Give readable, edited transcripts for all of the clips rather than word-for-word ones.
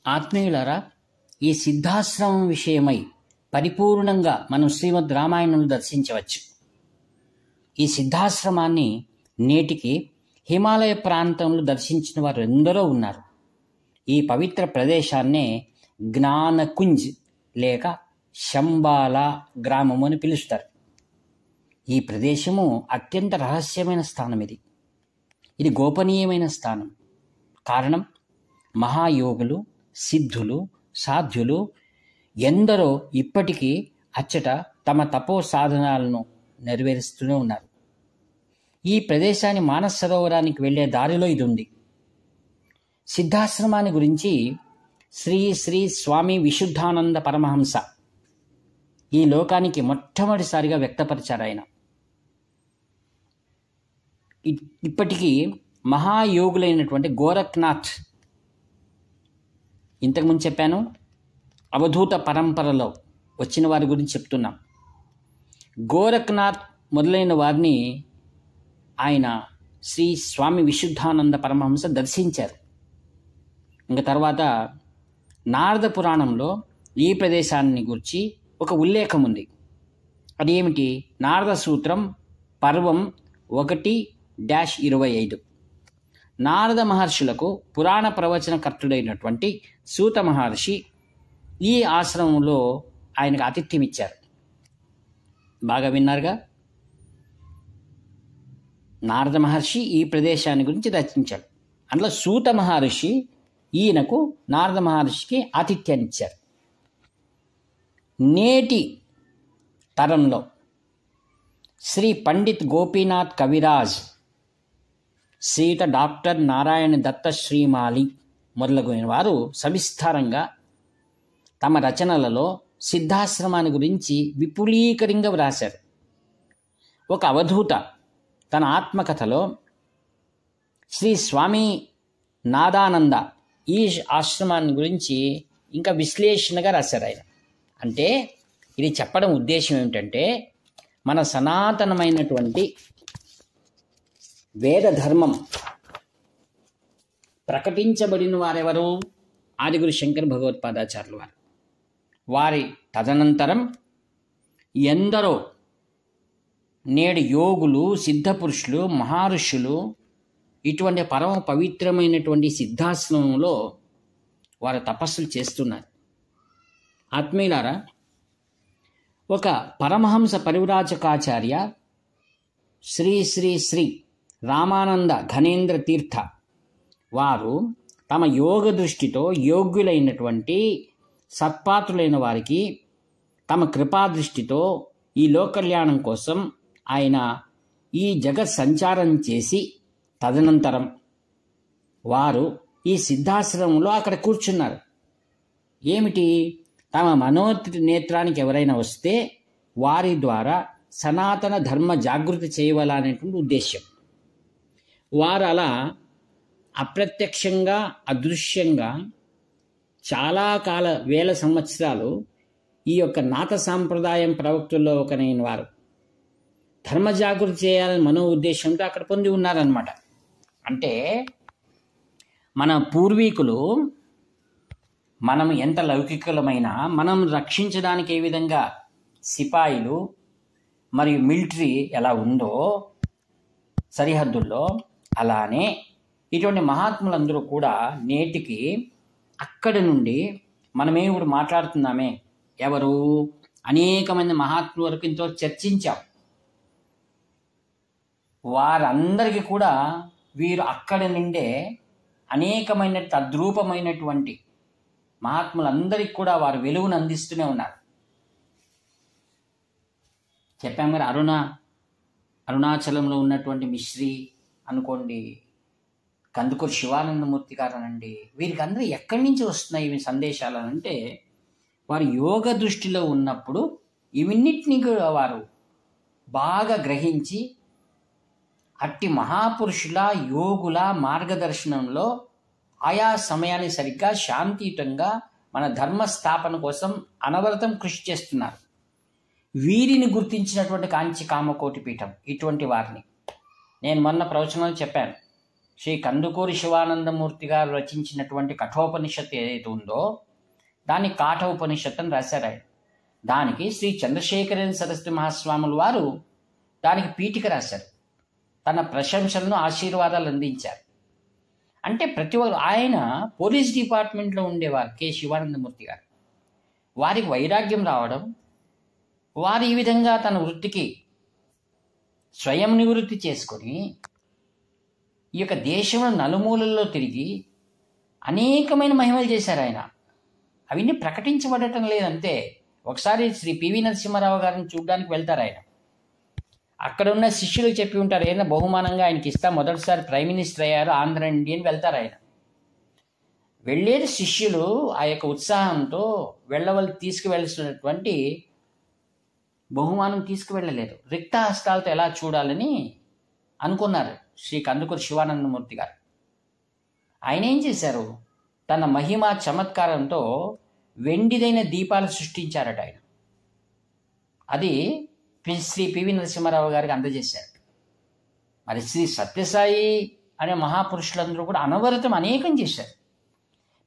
ఆత్మీయులారా, ఈ సిద్ధాశ్రమం విషయమై పరిపూర్ణంగా మనం శ్రీమద్ రామాయణంలో దర్శించవచ్చు. ఈ సిద్ధాశ్రమాన్ని నేటికి హిమాలయ ప్రాంతంలో దర్శించిన వారు ఎందరో ఉన్నారు. ఈ పవిత్ర ప్రదేశాన్నే జ్ఞానకుంజ్ లేక శంబాల గ్రామము అని పిలుస్తారు. ఈ ప్రదేశము అత్యంత రహస్యమైన స్థానం. ఇది గోపనీయమైన స్థానం. కారణం, మహాయోగులు, సిద్ధులు, సాధ్యులు ఎందరో ఇప్పటికీ అచ్చట తమ తపో సాధనాలను నెరవేరుస్తూనే ఉన్నారు. ఈ ప్రదేశాన్ని మానస సరోవరానికి వెళ్ళే దారిలో ఇది ఉంది. సిద్ధాశ్రమాన్ని గురించి శ్రీ శ్రీ స్వామి విశుద్ధానంద పరమహంస ఈ లోకానికి మొట్టమొదటిసారిగా వ్యక్తపరిచారు. ఆయన ఇప్పటికీ మహాయోగులైనటువంటి గోరఖ్నాథ్, ఇంతకుముందు చెప్పాను, అవధూత పరంపరలో వచ్చిన వారి గురించి చెప్తున్నాం. గోరఖ్నాథ్ మొదలైన వారిని ఆయన శ్రీ స్వామి విశుద్ధానంద పరమహంస దర్శించారు. ఇంకా తర్వాత నారద పురాణంలో ఈ ప్రదేశాన్ని గురించి ఒక ఉల్లేఖం ఉంది. అదేమిటి? నారద సూత్రం పర్వం 1-25. నారద మహర్షులకు పురాణ ప్రవచనకర్తుడైనటువంటి సూత మహర్షి ఈ ఆశ్రమంలో ఆయనకు ఆతిథ్యం ఇచ్చారు. బాగా విన్నారుగా. నారద మహర్షి ఈ ప్రదేశాన్ని గురించి రచించాడు. అందులో సూత మహర్షి ఈయనకు, నారద మహర్షికి ఆతిథ్యాన్ని ఇచ్చారు. నేటి తరంలో శ్రీ పండిత్ గోపీనాథ్ కవిరాజ్, శ్రీయుత డాక్టర్ నారాయణ దత్త శ్రీమాలి మొదలగున వారు సవిస్తారంగా తమ రచనలలో సిద్ధాశ్రమాన్ని గురించి విపులీకరంగా వ్రాశారు. ఒక అవధూత తన ఆత్మకథలో శ్రీ స్వామి నాదానంద ఈ ఆశ్రమాన్ని గురించి ఇంకా విశ్లేషణగా రాశారు ఆయన. అంటే ఇది చెప్పడం ఉద్దేశం ఏమిటంటే, మన సనాతనమైనటువంటి వేద ధర్మం ప్రకటించబడిన వారెవరు? ఆదిగురు శంకర భగవత్పాదాచార్యుల వారు. వారి తదనంతరం ఎందరో నేడు యోగులు, సిద్ధపురుషులు, మహర్షులు ఇటువంటి పరమ పవిత్రమైనటువంటి సిద్ధాశ్రమంలో వారు తపస్సులు చేస్తున్నారు. ఆత్మీయులారా, ఒక పరమహంస పరివ్రాజకాచార్య శ్రీ శ్రీ శ్రీ రామానంద ఘనేంద్ర తీర్థ వారు తమ యోగ దృష్టితో యోగ్యులైనటువంటి సత్పాత్రులైన వారికి తమ కృపా దృష్టితో ఈ లోకకల్యాణం కోసం ఆయన ఈ జగత్ సంచారం చేసి తదనంతరం వారు ఈ సిద్ధాశ్రమంలో అక్కడ కూర్చున్నారు. ఏమిటి? తమ మనోనేత్రానికి ఎవరైనా వస్తే వారి ద్వారా సనాతన ధర్మ జాగృతి చేయవాలనేటువంటి ఉద్దేశ్యం. వారు అలా అప్రత్యక్షంగా, అదృశ్యంగా చాలా వేల సంవత్సరాలు ఈ యొక్క నాథ సాంప్రదాయం ప్రవక్తుల్లో ఒకనైన వారు ధర్మ జాగృతి చేయాలని మనో ఉద్దేశంతో అక్కడ పొంది ఉన్నారన్నమాట. అంటే మన పూర్వీకులు మనం ఎంత లౌకికులమైనా మనం రక్షించడానికి ఏ విధంగా సిపాయిలు మరియు మిలిటరీ ఎలా ఉందో సరిహద్దుల్లో, అలానే ఇటువంటి మహాత్ములందరూ కూడా నేటికి అక్కడి నుండి మనమే ఇప్పుడు మాట్లాడుతున్నామే, ఎవరు అనేక మంది మహాత్ముల వరకు ఇంతో చర్చించాం. వారందరికీ కూడా వీరు అక్కడి నుండే అనేకమైన తద్రూపమైనటువంటి మహాత్ములందరికీ కూడా వారు వెలుగును అందిస్తూనే ఉన్నారు. చెప్పాం మరి, అరుణాచలంలో ఉన్నటువంటి మిశ్రీ అనుకోండి, కందుకూరు శివానందమూర్తి గారు అనండి, వీరికి అందరూ ఎక్కడి నుంచి వస్తున్నాయి ఇవి సందేశాలు అంటే, వారు యోగ దృష్టిలో ఉన్నప్పుడు ఇవన్నిటినీ కూడా వారు బాగా గ్రహించి అట్టి మహాపురుషుల యోగుల మార్గదర్శనంలో ఆయా సమయాన్ని సరిగ్గా శాంతియుతంగా మన ధర్మస్థాపన కోసం అనవరతం కృషి చేస్తున్నారు. వీరిని గుర్తించినటువంటి కాంచి కామకోటి పీఠం ఇటువంటి వారిని నేను మొన్న ప్రవచనంలో చెప్పాను. శ్రీ కందుకూరి శివానందమూర్తి గారు రచించినటువంటి కఠోపనిషత్తు ఏదైతే ఉందో దాన్ని కాఠ ఉపనిషత్తు అని రాశారు ఆయన. దానికి శ్రీ చంద్రశేఖరేంద్ర సరస్వతి మహాస్వాములు వారు దానికి పీఠిక రాశారు. తన ప్రశంసలను ఆశీర్వాదాలు అందించారు. అంటే ప్రతి ఒక్కరు, ఆయన పోలీస్ డిపార్ట్మెంట్లో ఉండేవారు కె శివానందమూర్తి గారు. వారికి వైరాగ్యం రావడం, వారు ఈ విధంగా తన వృత్తికి స్వయం నివృత్తి చేసుకొని ఈ యొక్క దేశంలో నలుమూలల్లో తిరిగి అనేకమైన మహిమలు చేశారు ఆయన. అవన్నీ ప్రకటించబడటం లేదంతే. ఒకసారి శ్రీ పివి నరసింహారావు గారిని చూడడానికి వెళ్తారు ఆయన. అక్కడ ఉన్న శిష్యులు చెప్పి ఉంటారు, ఏదైనా బహుమానంగా ఆయనకి ఇస్తా, మొదటిసారి ప్రైమ్ మినిస్టర్ అయ్యారు ఆంధ్ర ఇండియన్ వెళ్తారు ఆయన. వెళ్ళేది శిష్యులు ఆ యొక్క ఉత్సాహంతో తీసుకువెళ్ళాల్సినటువంటి బహుమానం తీసుకువెళ్ళలేదు. రిక్త హస్తాలతో ఎలా చూడాలని అనుకున్నారు శ్రీ కందుకూరి శివానందమూర్తి గారు. ఆయన ఏం చేశారు, తన మహిమ చమత్కారంతో వెండిదైన దీపాలు సృష్టించారట ఆయన. అది శ్రీ పివి నరసింహారావు గారికి అందజేశారు. మరి శ్రీ సత్యసాయి అనే మహాపురుషులందరూ కూడా అనవరతం అనేకం చేశారు.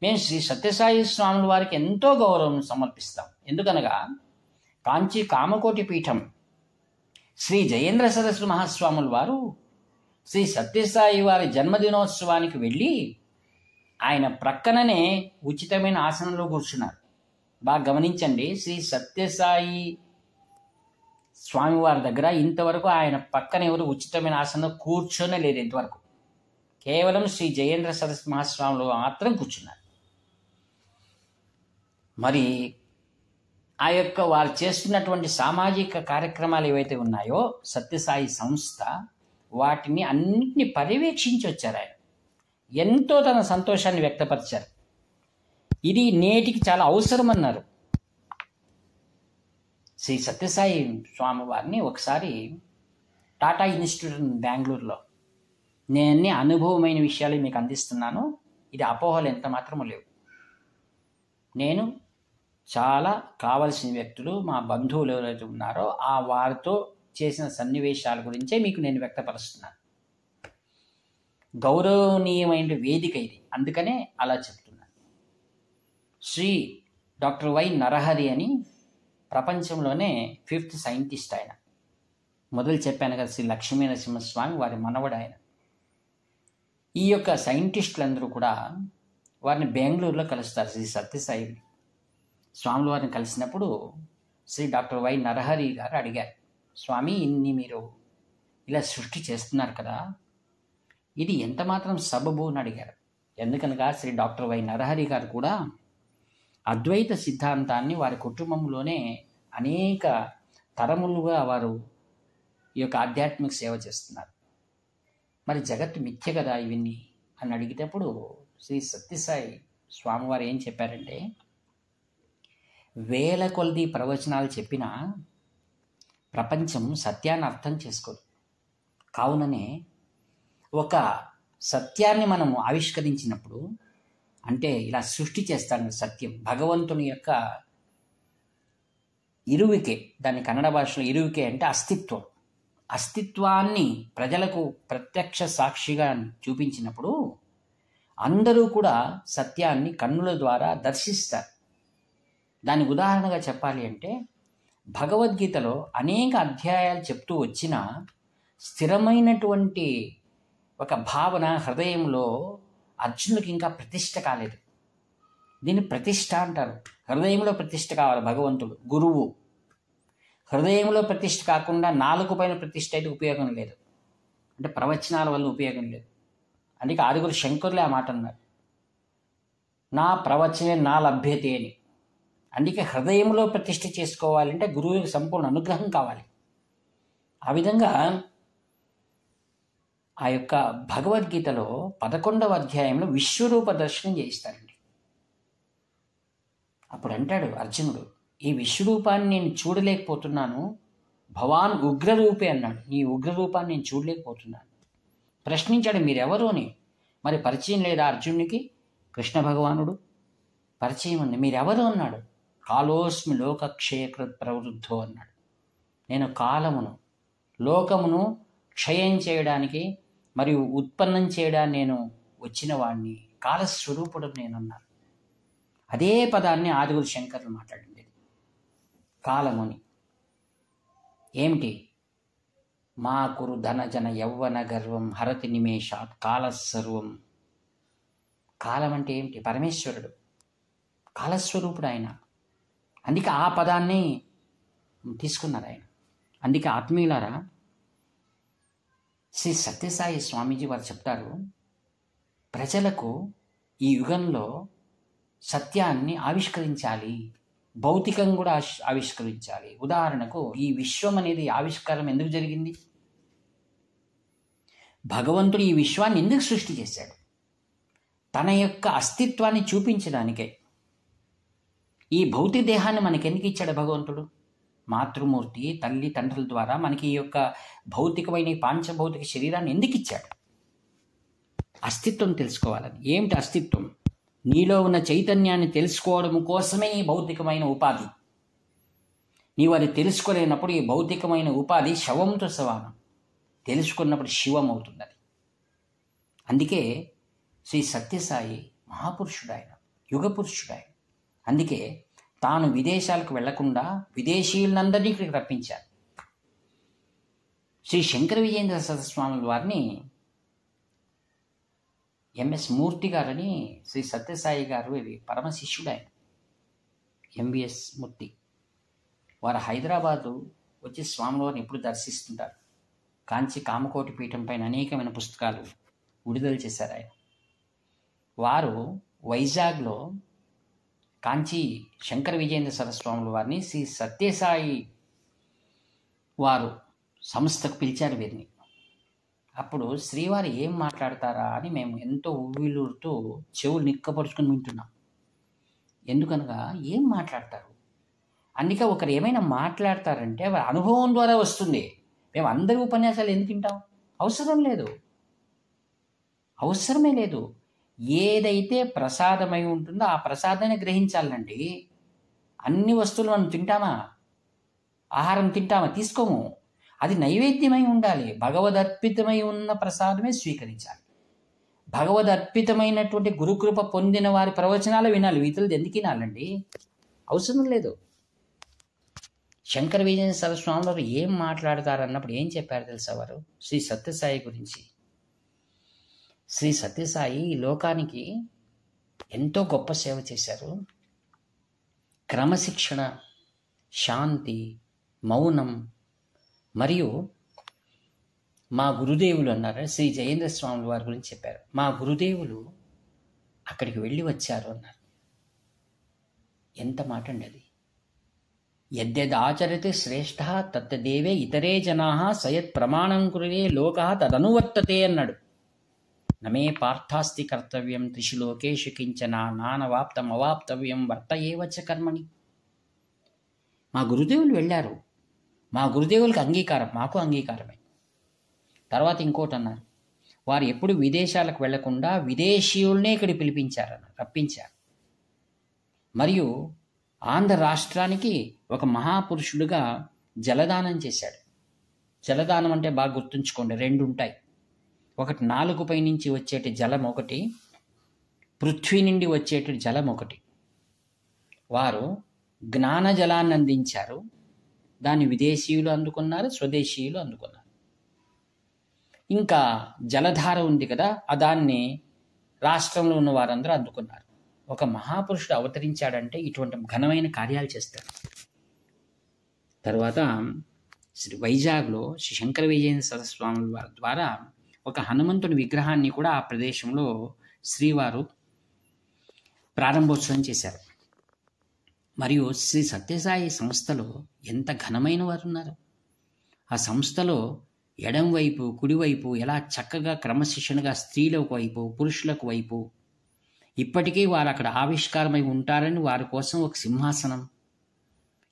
మేము శ్రీ సత్యసాయి స్వాముల వారికి ఎంతో గౌరవం సమర్పిస్తాం. ఎందుకనగా కాంచి కామకోటి పీఠం శ్రీ జయేంద్ర సరస్వతి మహాస్వాముల వారు శ్రీ సత్యసాయి వారి జన్మదినోత్సవానికి వెళ్ళి ఆయన ప్రక్కననే ఉచితమైన ఆసనంలో కూర్చున్నారు. బాగా గమనించండి, శ్రీ సత్యసాయి స్వామివారి దగ్గర ఇంతవరకు ఆయన పక్కన ఎవరు ఉచితమైన ఆసనంలో కూర్చొనే లేదు. ఇంతవరకు కేవలం శ్రీ జయేంద్ర సరస్వతి మహాస్వాములు మాత్రం కూర్చున్నారు. మరి ఆ యొక్క వారు చేస్తున్నటువంటి సామాజిక కార్యక్రమాలు ఏవైతే ఉన్నాయో సత్యసాయి సంస్థ, వాటిని అన్నింటినీ పర్యవేక్షించి వచ్చారు ఆయన. ఎంతో తన సంతోషాన్ని వ్యక్తపరిచారు. ఇది నేటికి చాలా అవసరం అన్నారు. శ్రీ సత్యసాయి స్వామి వారిని ఒకసారి టాటా ఇన్స్టిట్యూట్ బెంగళూరులో, నేను అనుభవమైన విషయాలు మీకు అందిస్తున్నాను, ఇది అపోహలు ఎంత మాత్రము లేవు. నేను చాలా కావలసిన వ్యక్తులు, మా బంధువులు ఎవరైతే ఉన్నారో ఆ వారితో చేసిన సన్నివేశాల గురించే మీకు నేను వ్యక్తపరుస్తున్నాను. గౌరవనీయమైన వేదిక ఇది, అందుకనే అలా చెప్తున్నాను. శ్రీ డాక్టర్ వై నరహరి అని ప్రపంచంలోనే 5th సైంటిస్ట్ ఆయన. మొదలు చెప్పాను కదా, శ్రీ లక్ష్మీ నరసింహస్వామి వారి మనవడు ఆయన. ఈ యొక్క సైంటిస్టులందరూ కూడా వారిని బెంగళూరులో కలుస్తారు. శ్రీ సత్యసాయి స్వాముల వారిని కలిసినప్పుడు శ్రీ డాక్టర్ వై నరహరి గారు అడిగారు, స్వామి ఇన్ని మీరు ఇలా సృష్టి చేస్తున్నారు కదా, ఇది ఎంత మాత్రం సబబు అని అడిగారు. ఎందుకనగా శ్రీ డాక్టర్ వై నరహరి గారు కూడా అద్వైత సిద్ధాంతాన్ని వారి కుటుంబంలోనే అనేక తరములుగా వారు ఈ యొక్క ఆధ్యాత్మిక సేవ చేస్తున్నారు. మరి జగత్తు మిథ్య కదా ఇవన్నీ అని అడిగేటప్పుడు శ్రీ సత్యసాయి స్వామివారు ఏం చెప్పారంటే, వేల కొలది ప్రవచనాలు చెప్పినా ప్రపంచం సత్యాన్ని అర్థం చేసుకోదు. కావుననే ఒక సత్యాన్ని మనము ఆవిష్కరించినప్పుడు, అంటే ఇలా సృష్టి చేస్తాను సత్యం, భగవంతుని యొక్క ఇరువికే, దాన్ని కన్నడ భాషలో ఇరువికే అంటే అస్తిత్వం. అస్తిత్వాన్ని ప్రజలకు ప్రత్యక్ష సాక్షిగా చూపించినప్పుడు అందరూ కూడా సత్యాన్ని కన్నుల ద్వారా దర్శిస్తారు. దాని ఉదాహరణగా చెప్పాలి అంటే, భగవద్గీతలో అనేక అధ్యాయాలు చెప్తూ వచ్చిన స్థిరమైనటువంటి ఒక భావన హృదయంలో అర్జునుడికి ఇంకా ప్రతిష్ఠ కాలేదు. దీన్ని ప్రతిష్ఠ అంటారు. హృదయంలో ప్రతిష్ఠ కావాలి. భగవంతుడు గురువు హృదయంలో ప్రతిష్ఠ కాకుండా నాలుగు పైన ప్రతిష్ఠ అయితే ఉపయోగం లేదు, అంటే ప్రవచనాల వల్ల ఉపయోగం లేదు. అందుకే ఆరుగురు శంకరులే ఆ మాట అన్నారు, నా ప్రవచనే నా లభ్యతే అని. అందుకే హృదయంలో ప్రతిష్ఠ చేసుకోవాలంటే గురువుకి సంపూర్ణ అనుగ్రహం కావాలి. ఆ విధంగా ఆ యొక్క భగవద్గీతలో 11వ అధ్యాయంలో విశ్వరూప దర్శనం చేయిస్తారండి. అప్పుడు అంటాడు అర్జునుడు, ఈ విశ్వరూపాన్ని నేను చూడలేకపోతున్నాను, భవాన్ ఉగ్రరూపే అన్నాడు. నీ ఉగ్రరూపాన్ని నేను చూడలేకపోతున్నాను. ప్రశ్నించాడు, మీరెవరు అని. మరి పరిచయం లేదా అర్జునునికి? కృష్ణ భగవానుడు పరిచయం ఉంది. మీరెవరు అన్నాడు. కాలోస్మి లోకక్షయకృత్ ప్రవృద్ధో అన్నాడు. నేను కాలమును లోకమును క్షయం చేయడానికి మరియు ఉత్పన్నం చేయడా నేను వచ్చిన వాడిని, కాలస్వరూపుడు నేనున్నాను. అదే పదాన్ని ఆదిగురు శంకరులు మాట్లాడింది. కాలముని ఏమిటి? మా కురు ధనజన యౌవన గర్వం హరతి నిమేషాత్ కాలస్సర్వం. కాలం అంటే ఏమిటి? పరమేశ్వరుడు, కాలస్వరూపుడు ఆయన. అందుకే ఆ పదాన్ని తీసుకున్నారు ఆయన. అందుకే ఆత్మీయులారా, శ్రీ సత్యసాయి స్వామీజీ వారు చెప్తారు, ప్రజలకు ఈ యుగంలో సత్యాన్ని ఆవిష్కరించాలి, భౌతికం కూడా ఆవిష్కరించాలి. ఉదాహరణకు ఈ విశ్వం అనేది ఆవిష్కారం ఎందుకు జరిగింది? భగవంతుడు ఈ విశ్వాన్ని ఎందుకు సృష్టి చేశాడు? తన యొక్క అస్తిత్వాన్ని చూపించడానికే. ఈ భౌతిక దేహాన్ని మనకెందుకు ఇచ్చాడు భగవంతుడు? మాతృమూర్తి, తల్లి తండ్రుల ద్వారా మనకి ఈ యొక్క భౌతికమైన పాంచభౌతిక శరీరాన్ని ఎందుకు ఇచ్చాడు? అస్తిత్వం తెలుసుకోవాలని. ఏమిటి అస్తిత్వం? నీలో ఉన్న చైతన్యాన్ని తెలుసుకోవడం కోసమే ఈ భౌతికమైన ఉపాధి. నీవు అది తెలుసుకోలేనప్పుడు ఈ భౌతికమైన ఉపాధి శవంతో సమానం. తెలుసుకున్నప్పుడు శివం అవుతుంది అది. అందుకే శ్రీ సత్యసాయి మహాపురుషుడు ఆయన, యుగ పురుషుడు ఆయన. అందుకే తాను విదేశాలకు వెళ్లకుండా విదేశీయులందరినీ ఇక్కడికి రప్పించారు. శ్రీ శంకర విజయేంద్ర సరస్వాముల వారిని ఎంఎస్ మూర్తి గారని శ్రీ సత్యసాయి గారు ఇది పరమ శిష్యుడు ఆయన, ఎంవిఎస్ మూర్తి. వారు హైదరాబాదు వచ్చి స్వాముల వారిని ఎప్పుడు దర్శిస్తుంటారు. కాంచి కామకోటి పీఠం పైన అనేకమైన పుస్తకాలు విడుదల చేశారు ఆయన. వారు వైజాగ్లో కాంచి శంకర విజయేంద్ర సరస్వాముల వారిని శ్రీ సత్యసాయి వారు సంస్థకు పిలిచారు వీరిని. అప్పుడు శ్రీవారు ఏం మాట్లాడతారా అని మేము ఎంతో ఉవ్విలూరుతూ చెవులు నిక్కపరుచుకుని వింటున్నాం. ఎందుకనగా ఏం మాట్లాడతారు? అందుకే ఒకరు ఏమైనా మాట్లాడతారంటే వారి అనుభవం ద్వారా వస్తుంది. మేము అందరి ఉపన్యాసాలు ఎందుకు వింటాం? అవసరమే లేదు. ఏదైతే ప్రసాదమై ఉంటుందో ఆ ప్రసాదాన్ని గ్రహించాలండి. అన్ని వస్తువులు మనం తింటామా? ఆహారం తింటామా? తీసుకోము. అది నైవేద్యమై ఉండాలి. భగవదర్పితమై ఉన్న ప్రసాదమే స్వీకరించాలి. భగవదర్పితమైనటువంటి గురుకృప పొందిన వారి ప్రవచనాలు వినాలి. వీతులది ఎందుకు వినాలండి? అవసరం లేదు. శంకర విజయేంద్ర సరస్వాములు వారు ఏం మాట్లాడతారన్నప్పుడు ఏం చెప్పారు తెలుసా వారు? శ్రీ సత్యసాయి గురించి. శ్రీ సత్యసాయి ఈ లోకానికి ఎంతో గొప్ప సేవ చేశారు. క్రమశిక్షణ, శాంతి, మౌనం. మరియు మా గురుదేవులు అన్నారు, శ్రీ జయేంద్ర స్వాముల వారి గురించి చెప్పారు. మా గురుదేవులు అక్కడికి వెళ్ళి వచ్చారు అన్నారు. ఎంత మాట అండి అది! యద్యదాచరతే శ్రేష్ఠ తత్తదేవే ఇతరే జనా సయత్ ప్రమాణం కురే లోక తదనువర్తతే అన్నాడు. నమే పార్థాస్తి కర్తవ్యం త్రిషు లోకేషు కించన నానవాప్తం అవాప్తవ్యం వర్త ఏవచ కర్మణి. మా గురుదేవులు వెళ్ళారు. మా గురుదేవులకు అంగీకారం, మాకు అంగీకారమే. తర్వాత ఇంకోటి అన్నారు, వారు ఎప్పుడు విదేశాలకు వెళ్లకుండా విదేశీయుల్నే ఇక్కడ రప్పించారు. మరియు ఆంధ్ర రాష్ట్రానికి ఒక మహాపురుషుడుగా జలదానం చేశాడు. జలదానం అంటే బాగా గుర్తుంచుకోండి, 2 ఉంటాయి. ఒకటి 4 పై నుంచి వచ్చేటి జలం ఒకటి, పృథ్వీ నుండి వచ్చేటి జలం ఒకటి. వారు జ్ఞాన జలాన్ని అందించారు. దాన్ని విదేశీయులు అందుకున్నారు, స్వదేశీయులు అందుకున్నారు. ఇంకా జలధార ఉంది కదా, దాన్ని రాష్ట్రంలో ఉన్న వారందరూ అందుకున్నారు. ఒక మహాపురుషుడు అవతరించాడంటే ఇటువంటి ఘనమైన కార్యాలు చేస్తారు. తర్వాత వైజాగ్లో శ్రీ శంకర విజయేంద్ర సరస్వాముల వారి ద్వారా ఒక హనుమంతుని విగ్రహాన్ని కూడా ఆ ప్రదేశంలో శ్రీవారు ప్రారంభోత్సవం చేశారు. మరియు శ్రీ సత్యసాయి సంస్థలో ఎంత ఘనమైన వారు ఉన్నారు. ఆ సంస్థలో ఎడం వైపు కుడివైపు ఎలా చక్కగా క్రమశిక్షణగా స్త్రీలకు వైపు పురుషులకు వైపు ఇప్పటికీ వారు అక్కడ ఆవిష్కారమై ఉంటారని వారి కోసం ఒక సింహాసనం.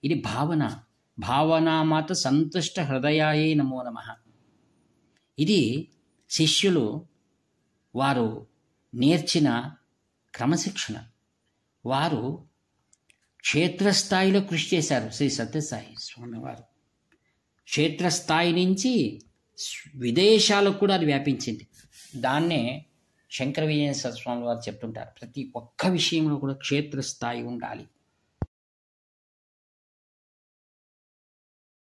ఇది భావనామాత సంతుష్ట హృదయాయే నమో నమః. ఇది శిష్యులు వారు నేర్చిన క్రమశిక్షణ. వారు క్షేత్రస్థాయిలో కృషి చేశారు. శ్రీ సత్యసాయి స్వామి వారు క్షేత్రస్థాయి నుంచి విదేశాలకు కూడా అది వ్యాపించింది. దాన్నే శంకర విజయేశ్వర స్వామి వారు చెప్తుంటారు, ప్రతి ఒక్క విషయంలో కూడా క్షేత్రస్థాయి ఉండాలి.